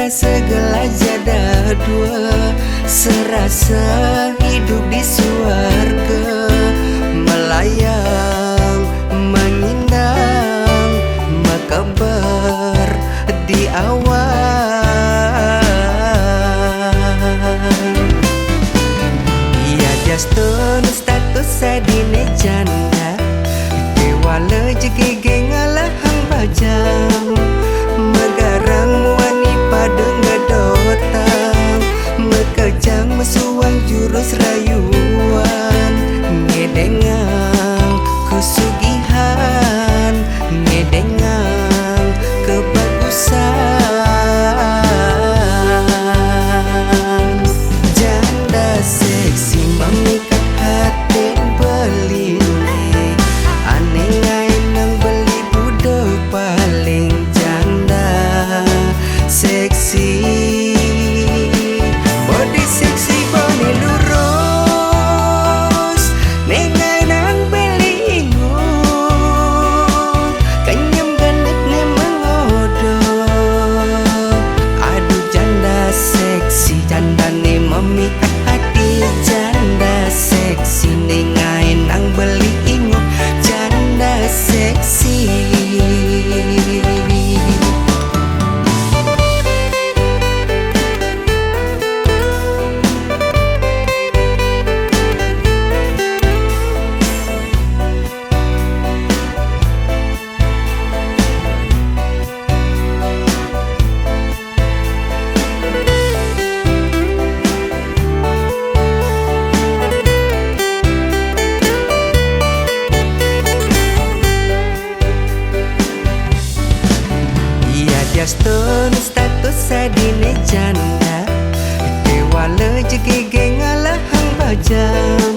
segala jada dua, serasa hidup di suarga, melayang, mengindang, makabar di awan. Ia jaston status sadine janda, kewala jegege ngalah hang bajang, megarang wani pada ngedotang, mekejang mesuang jurus rayuan, ngedengang kesugihan, ngedengang kebagusan. Janda seksi memikat hati beline, aneh ngain nang beli budok paling janda seksi. Body seksi body lurus, nengai nang beli ingut, kenyam ganet ne mengodok. Aduh janda seksi, janda ne memikat hati, janda seksi nengai nang beli ingut, janda seksi. Jaston status sadine janda, kewala jegege ngalah hang bajang,